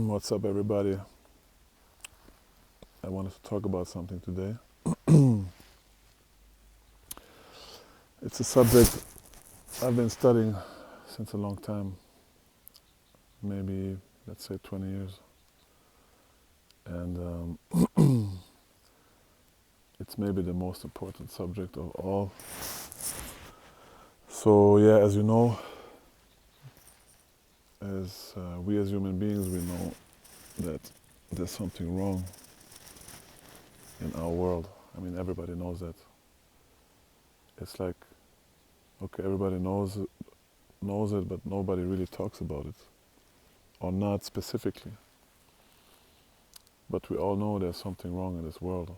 What's up, everybody? I wanted to talk about something today. It's a subject I've been studying since a long time, maybe, let's say, 20 years. And it's maybe the most important subject of all. So, yeah, as you know, we as human beings, we know that there's something wrong in our world. I mean, everybody knows that. It's like, okay, everybody knows it, but nobody really talks about it, or not specifically. But we all know there's something wrong in this world.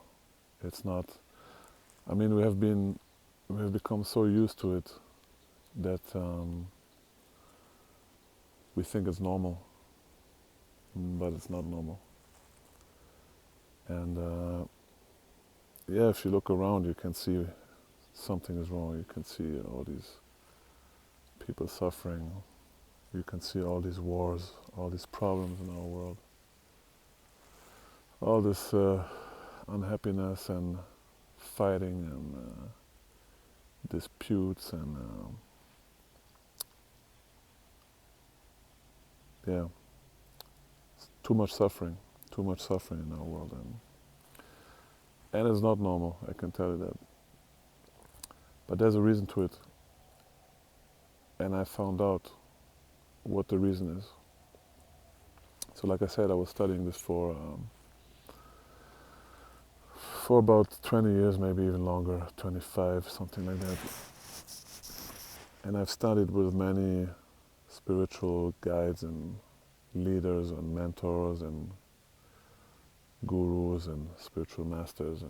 It's not. I mean, we have become so used to it that we think it's normal, but it's not normal. And yeah, if you look around, you can see something is wrong. You can see all these people suffering. You can see all these wars, all these problems in our world, all this unhappiness and fighting and disputes and yeah, too much suffering in our world, and it's not normal. I can tell you that. But there's a reason to it, and I found out what the reason is. So, like I said, I was studying this for about 20 years, maybe even longer, 25, something like that. And I've studied with many spiritual guides and leaders and mentors and gurus and spiritual masters,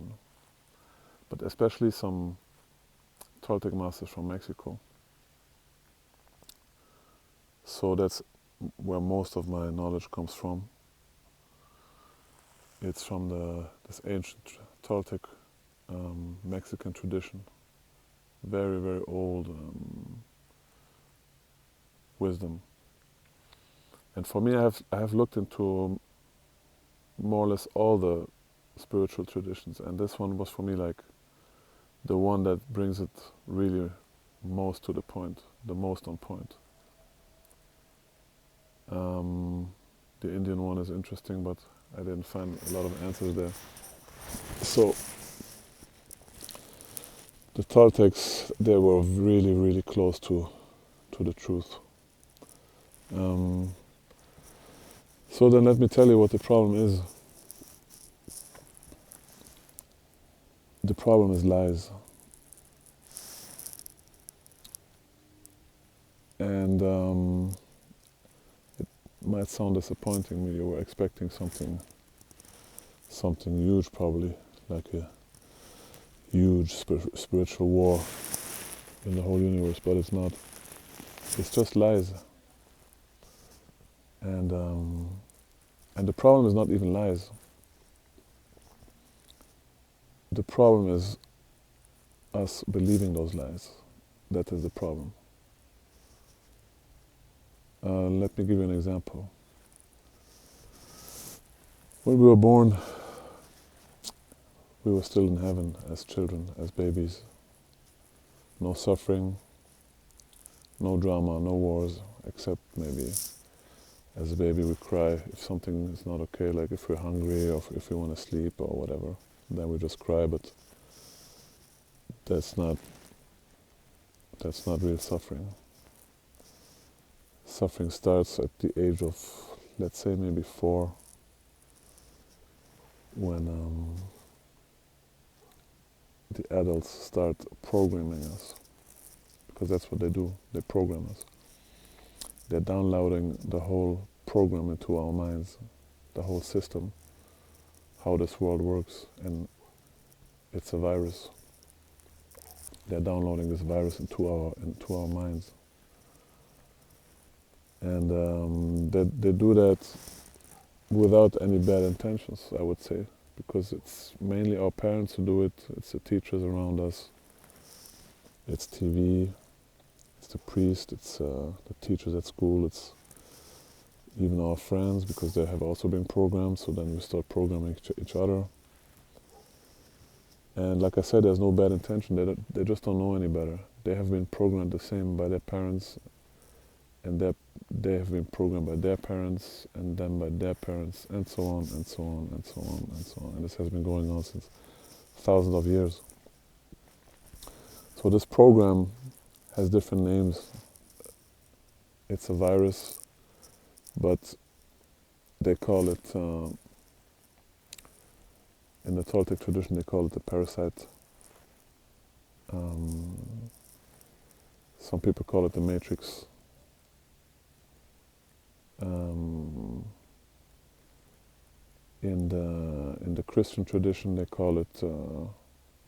but especially some Toltec masters from Mexico. So that's where most of my knowledge comes from. It's from this ancient Toltec Mexican tradition, very, very old wisdom. And for me, I have looked into more or less all the spiritual traditions, and this one was for me like the one that brings it really most to the point, the most on point. The Indian one is interesting, but I didn't find a lot of answers there. So the Toltecs, they were really, really close to the truth. So then let me tell you what the problem is. The problem is lies. And it might sound disappointing. You were expecting something huge, probably, like a huge spiritual war in the whole universe, but it's not. It's just lies. And the problem is not even lies. The problem is us believing those lies. That is the problem. Let me give you an example. When we were born, we were still in heaven as children, as babies. No suffering, no drama, no wars, except maybe as a baby we cry if something is not okay, like if we're hungry or if we want to sleep or whatever. Then we just cry, but that's not real suffering. Suffering starts at the age of, let's say, maybe 4, when the adults start programming us, because that's what they do. They program us. They're downloading the whole program into our minds, the whole system, how this world works, and it's a virus. They're downloading this virus into our minds, and they do that without any bad intentions, I would say, because it's mainly our parents who do it. It's the teachers around us. It's TV. It's the priest. It's the teachers at school. It's even our friends, because they have also been programmed, so then we start programming each other. And like I said, there's no bad intention. They just don't know any better. They have been programmed the same by their parents, and they have been programmed by their parents, and then by their parents, and so on, and so on, and so on, and so on. And this has been going on since thousands of years. So this program has different names. It's a virus, but they call it, in the Toltec tradition, they call it a parasite. Some people call it the matrix. In the Christian tradition, they call it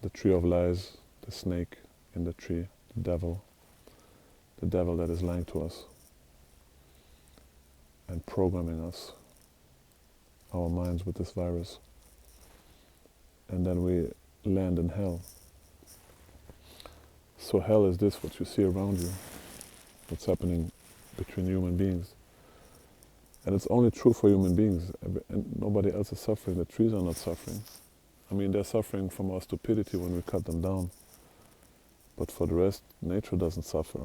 the tree of lies, the snake in the tree, the devil that is lying to us and programming us, our minds, with this virus. And then we land in hell. So hell is this, what you see around you, what's happening between human beings. And it's only true for human beings, and nobody else is suffering. The trees are not suffering. I mean, they're suffering from our stupidity when we cut them down. But for the rest, nature doesn't suffer,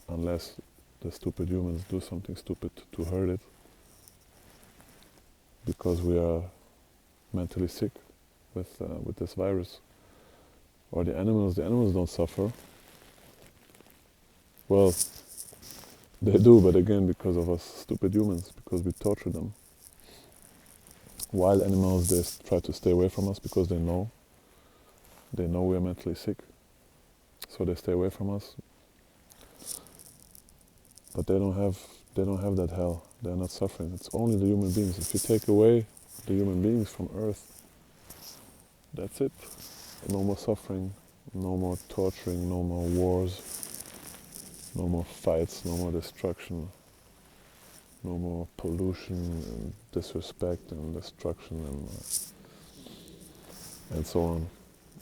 unless the stupid humans do something stupid to hurt it, because we are mentally sick with this virus. Or the animals don't suffer. Well, they do, but again, because of us stupid humans, because we torture them. Wild animals, they try to stay away from us because they know we are mentally sick, so they stay away from us. But they don't have that hell. They're not suffering. It's only the human beings. If you take away the human beings from Earth, that's it. No more suffering, no more torturing, no more wars, no more fights, no more destruction, no more pollution and disrespect and destruction and so on.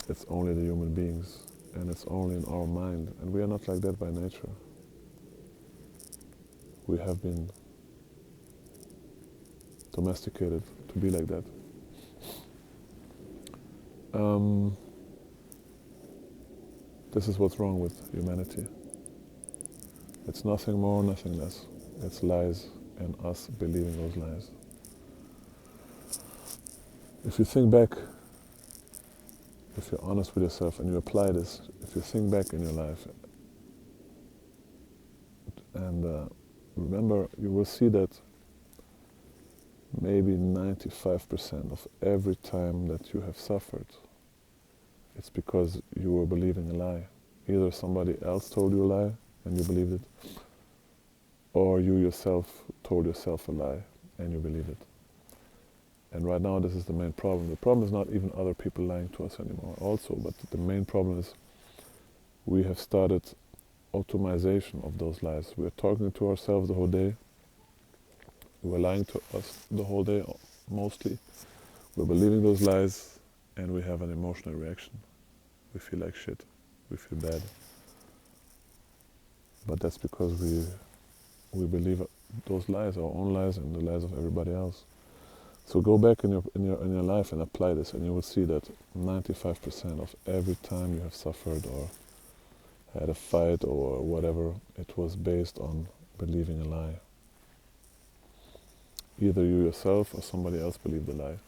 It's only the human beings, and it's only in our mind. And we are not like that by nature. We have been domesticated to be like that. This is what's wrong with humanity. It's nothing more, nothing less. It's lies and us believing those lies. If you think back, if you're honest with yourself and you apply this, if you think back in your life and remember, you will see that maybe 95% of every time that you have suffered, it's because you were believing a lie. Either somebody else told you a lie and you believed it, or you yourself told yourself a lie and you believed it. And right now this is the main problem. The problem is not even other people lying to us anymore also, but the main problem is we have started automation of those lies. We're talking to ourselves the whole day. We're lying to us the whole day, mostly. We're believing those lies, and we have an emotional reaction. We feel like shit. We feel bad. But that's because we believe those lies, our own lies, and the lies of everybody else. So go back in your life and apply this, and you will see that 95% of every time you have suffered or had a fight or whatever, it was based on believing a lie. Either you yourself or somebody else believed the lie.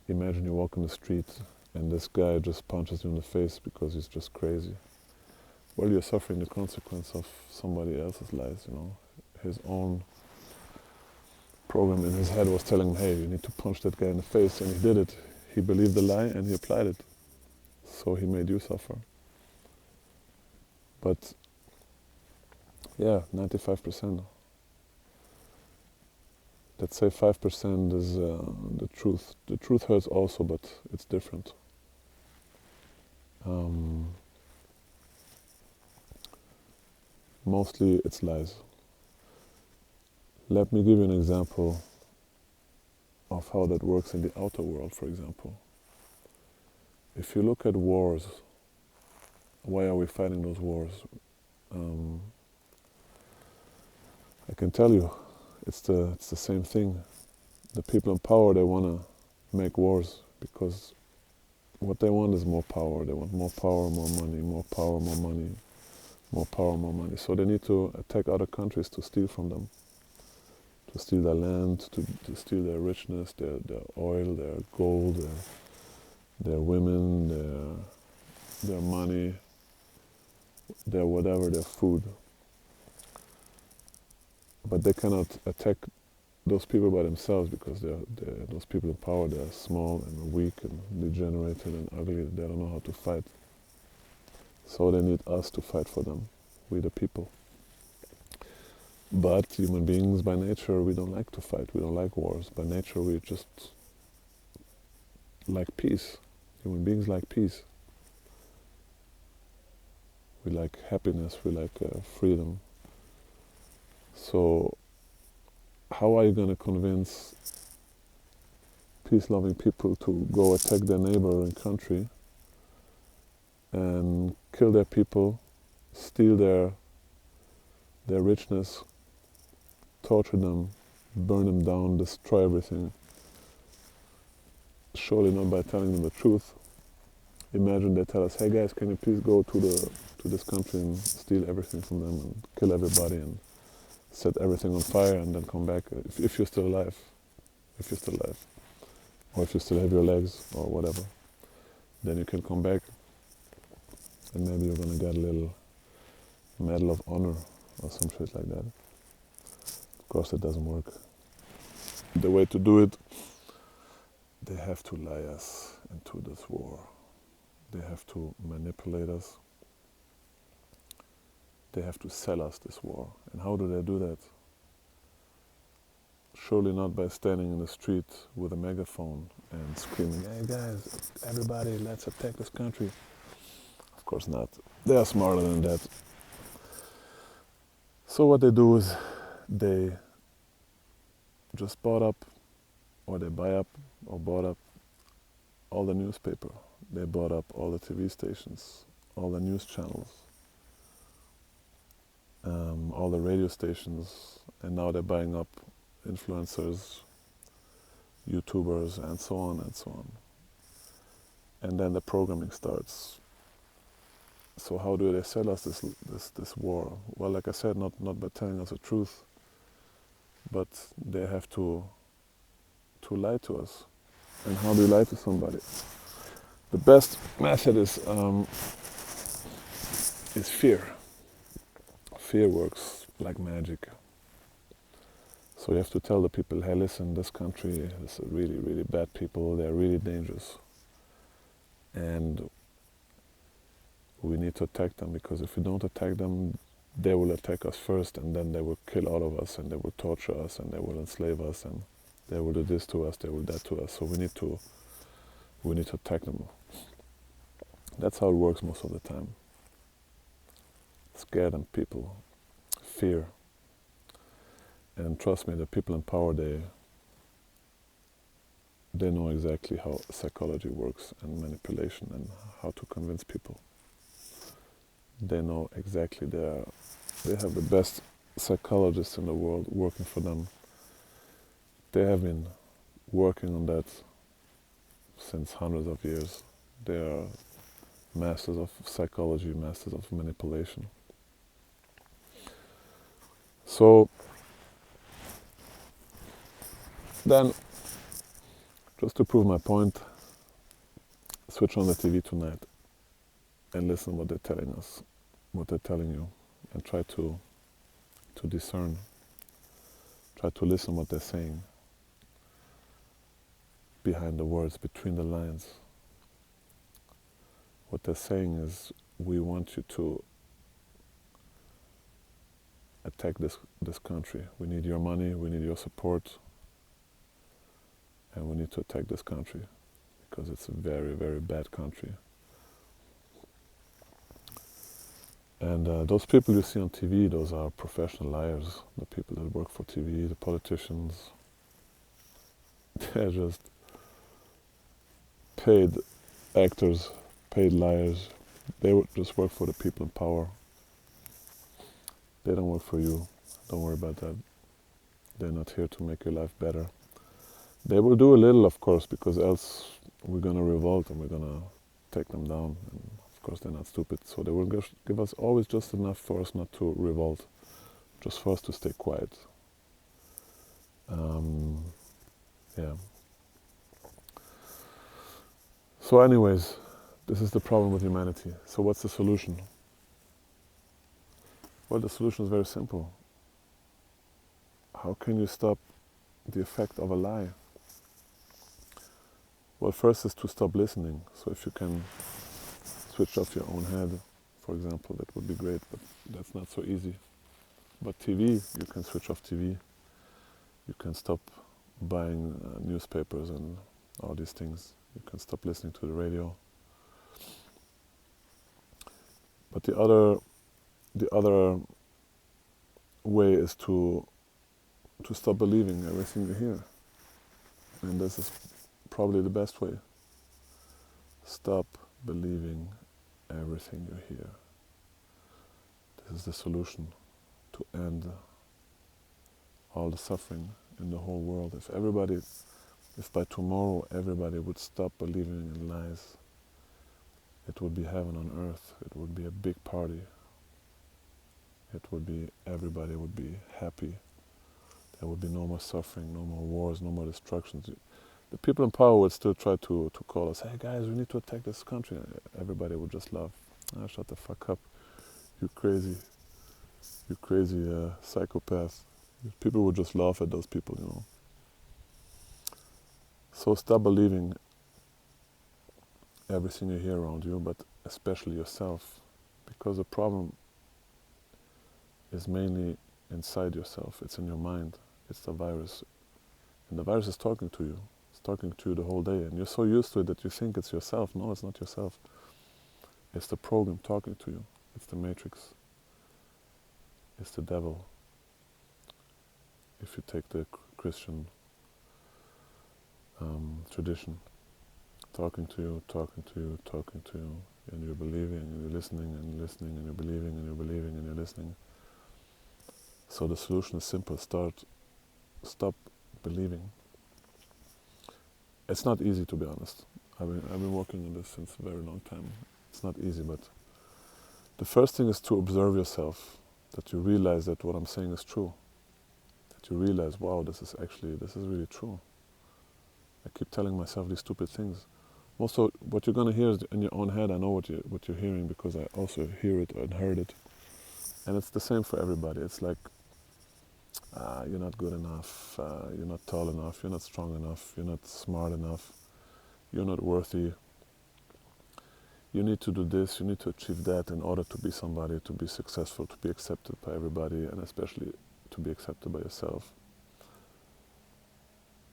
Imagine you walk in the street and this guy just punches you in the face because he's just crazy. Well, you're suffering the consequence of somebody else's lies, you know. His own program in his head was telling him, hey, you need to punch that guy in the face, and he did it. He believed the lie and he applied it. So he made you suffer. But yeah, 95%. Let's say 5% is the truth. The truth hurts also, but it's different. Mostly it's lies. Let me give you an example of how that works in the outer world, for example. If you look at wars, why are we fighting those wars? can tell you, it's the same thing. The people in power, they want to make wars because what they want is more power. They want more power, more money, more power, more money, more power, more money. So they need to attack other countries to steal from them, to steal their land, to steal their richness, their oil, their gold, their women, their money, their whatever, their food. But they cannot attack those people by themselves because those people in power, they're small and weak and degenerated and ugly. They don't know how to fight. So they need us to fight for them, we the people. But human beings by nature, we don't like to fight. We don't like wars. By nature, we just like peace. Human beings like peace. We like happiness. We like freedom. So how are you going to convince peace-loving people to go attack their neighboring country and kill their people, steal their richness, torture them, burn them down, destroy everything? Surely not by telling them the truth. Imagine they tell us, hey guys, can you please go to this country and steal everything from them and kill everybody and set everything on fire and then come back if you're still alive. If you're still alive. Or if you still have your legs or whatever. Then you can come back and maybe you're gonna get a little medal of honor or some shit like that. Of course it doesn't work. The way to do it, they have to lie us into this war. They have to manipulate us. They have to sell us this war. And how do they do that? Surely not by standing in the street with a megaphone and screaming, hey guys, everybody, let's attack this country. Of course not. They are smarter than that. So what they do is they just bought up all the newspaper. They bought up all the TV stations, all the news channels, all the radio stations, and now they're buying up influencers, YouTubers, and so on and so on. And then the programming starts. So how do they sell us this war? Well, like I said, not by telling us the truth, but they have to lie to us. And how do you lie to somebody? The best method is fear. Fear works like magic. So you have to tell the people, hey, listen, this country is really, really bad people. They're really dangerous. And we need to attack them, because if we don't attack them, they will attack us first, and then they will kill all of us, and they will torture us, and they will enslave us, and they will do this to us, they will do that to us. So we need to attack them. That's how it works most of the time. Scare them, people. Fear. And trust me, the people in power, they know exactly how psychology works and manipulation and how to convince people. They know exactly. They have the best psychologists in the world working for them. They have been working on that since hundreds of years. They are masters of psychology, masters of manipulation. So then, just to prove my point, switch on the TV tonight and listen what they're telling us, what they're telling you, and try to discern. Try to listen what they're saying behind the words, between the lines. What they're saying is, we want you to attack this country. We need your money, we need your support, and we need to attack this country because it's a very, very bad country. And those people you see on TV, those are professional liars. The people that work for TV, the politicians, they're just paid actors, paid liars. They would just work for the people in power. They don't work for you. Don't worry about that. They're not here to make your life better. They will do a little, of course, because else we're going to revolt and we're going to take them down. And of course, they're not stupid. So they will give us always just enough for us not to revolt, just for us to stay quiet. Yeah. So anyways, this is the problem with humanity. So what's the solution? Well, the solution is very simple. How can you stop the effect of a lie? Well, first is to stop listening. So if you can switch off your own head, for example, that would be great, but that's not so easy. But TV, you can switch off TV. You can stop buying newspapers and all these things. You can stop listening to the radio. But the other way is to stop believing everything you hear. And this is probably the best way. Stop believing everything you hear. This is the solution to end all the suffering in the whole world. If by tomorrow everybody would stop believing in lies, it would be heaven on earth. It would be a big party. Everybody would be happy. There would be no more suffering, no more wars, no more destructions. The people in power would still try to call us, hey guys, we need to attack this country. Everybody would just laugh. Shut the fuck up, you crazy psychopath. People would just laugh at those people, you know. So stop believing everything you hear around you, but especially yourself, because the problem is mainly inside yourself. It's in your mind. It's the virus. And the virus is talking to you. It's talking to you the whole day. And you're so used to it that you think it's yourself. No, it's not yourself. It's the program talking to you. It's the matrix. It's the devil. If you take the Christian tradition, talking to you, and you're believing, and you're listening, and you're listening, and you're believing, and you're believing, and you're listening. So the solution is simple. Stop believing. It's not easy, to be honest. I've been working on this since a very long time. It's not easy, but the first thing is to observe yourself, that you realize that what I'm saying is true. That you realize, wow, this is really true. I keep telling myself these stupid things. Also, what you're gonna hear is in your own head. I know what you're hearing because I also hear it and heard it. And it's the same for everybody. It's like, you're not good enough, you're not tall enough, you're not strong enough, you're not smart enough, you're not worthy. You need to do this, you need to achieve that in order to be somebody, to be successful, to be accepted by everybody, and especially to be accepted by yourself.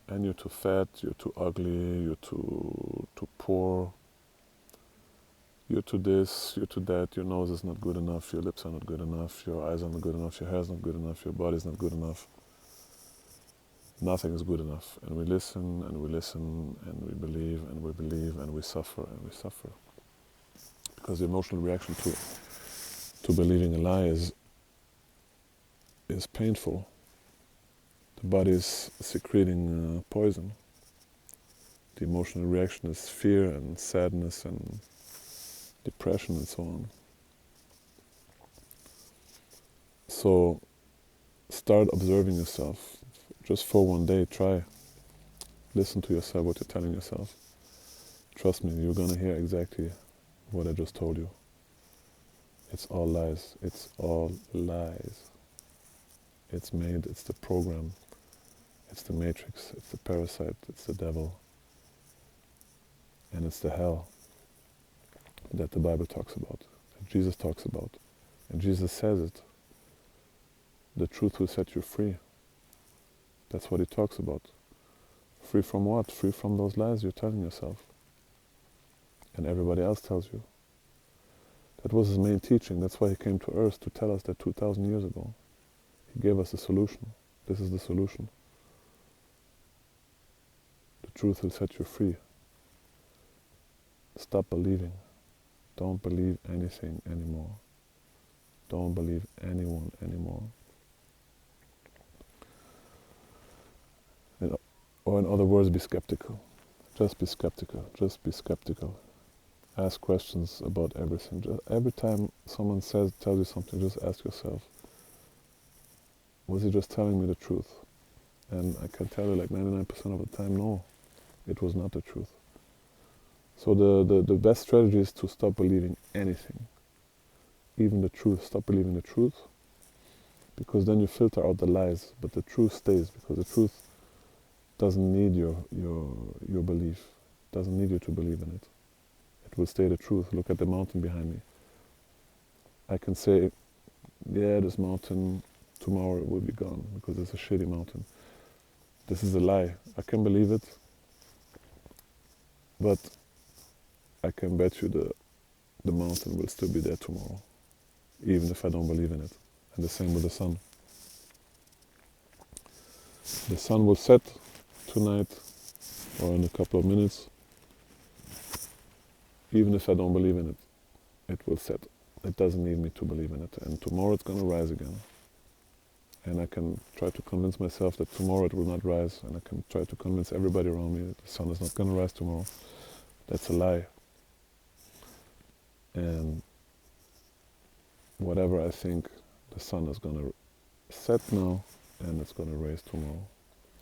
And you're too fat, you're too ugly, you're too poor, you're too this, you're too that, your nose is not good enough, your lips are not good enough, your eyes are not good enough, your hair is not good enough, your body is not good enough. Nothing is good enough. And we listen, and we listen, and we believe, and we believe, and we suffer, and we suffer. Because the emotional reaction to believing a lie is painful. The body is secreting poison. The emotional reaction is fear and sadness and depression and so on. So start observing yourself. Just for one day, try. Listen to yourself, what you're telling yourself. Trust me, you're gonna hear exactly what I just told you. It's all lies. It's all lies. It's made, it's the program. It's the matrix, it's the parasite, it's the devil. And it's the hell that the Bible talks about, that Jesus talks about. And Jesus says it. The truth will set you free. That's what he talks about. Free from what? Free from those lies you're telling yourself. And everybody else tells you. That was his main teaching. That's why he came to earth, to tell us that 2,000 years ago. He gave us a solution. This is the solution. The truth will set you free. Stop believing. Don't believe anything anymore. Don't believe anyone anymore. Or in other words, be skeptical. Just be skeptical. Just be skeptical. Ask questions about everything. Just every time someone tells you something, just ask yourself, was he just telling me the truth? And I can tell you like 99% of the time, no, it was not the truth. So the best strategy is to stop believing anything, even the truth. Stop believing the truth, because then you filter out the lies, but the truth stays, because the truth doesn't need your belief, doesn't need you to believe in it. It will stay the truth. Look at the mountain behind me. I can say, yeah, this mountain, tomorrow it will be gone, because it's a shitty mountain. This is a lie. I can believe it, but I can bet you the mountain will still be there tomorrow, even if I don't believe in it. And the same with the sun. The sun will set tonight or in a couple of minutes. Even if I don't believe in it, it will set. It doesn't need me to believe in it. And tomorrow it's going to rise again. And I can try to convince myself that tomorrow it will not rise. And I can try to convince everybody around me that the sun is not going to rise tomorrow. That's a lie. And whatever I think, the sun is going to set now and it's going to rise tomorrow.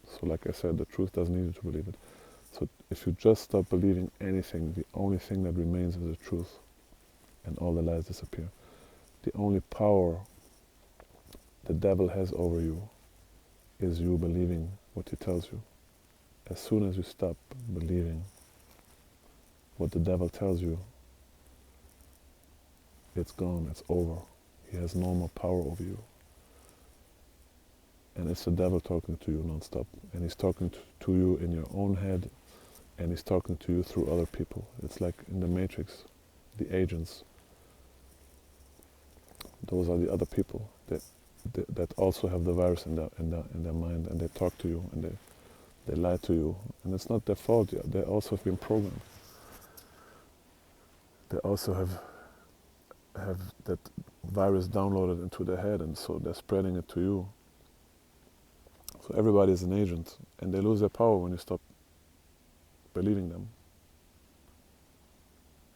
So like I said, the truth doesn't need you to believe it. So if you just stop believing anything, the only thing that remains is the truth, and all the lies disappear. The only power the devil has over you is you believing what he tells you. As soon as you stop believing what the devil tells you, it's gone, it's over. He has no more power over you. And it's the devil talking to you non-stop. And he's talking to you in your own head, and he's talking to you through other people. It's like in the Matrix, the agents. Those are the other people that also have the virus in their mind, and they talk to you, and they lie to you. And it's not their fault. They also have been programmed. They also have that virus downloaded into their head, and so they're spreading it to you. So everybody is an agent, and they lose their power when you stop believing them.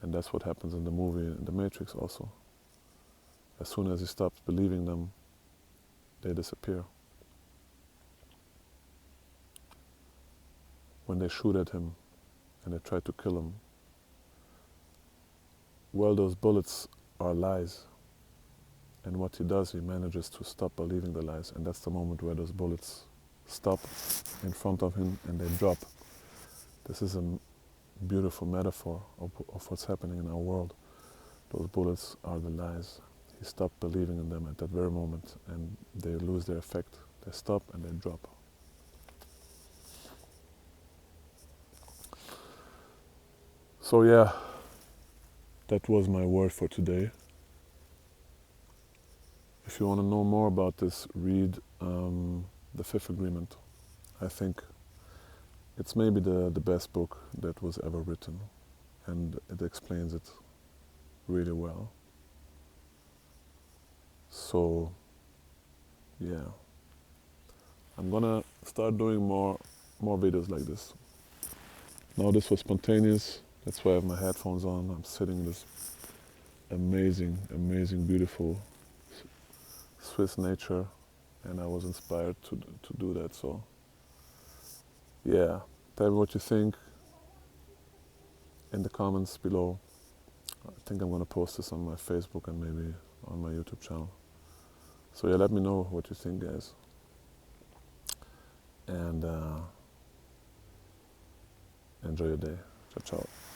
And that's what happens in the movie, in The Matrix also. As soon as he stops believing them, they disappear. When they shoot at him and they try to kill him, well, those bullets are lies. And what he does, he manages to stop believing the lies. And that's the moment where those bullets stop in front of him and they drop. This is a beautiful metaphor of what's happening in our world. Those bullets are the lies. He stopped believing in them at that very moment, and they lose their effect. They stop and they drop. So yeah, that was my word for today. If you want to know more about this, read The Fifth Agreement. I think it's maybe the best book that was ever written, and it explains it really well. So yeah, I'm gonna start doing more videos like this. Now this was spontaneous, that's why I have my headphones on. I'm sitting in this amazing, beautiful Swiss nature, and I was inspired to do that. So yeah, tell me what you think in the comments below. I think I'm gonna post this on my Facebook and maybe on my YouTube channel. So yeah, let me know what you think, guys. And enjoy your day. Ciao, ciao.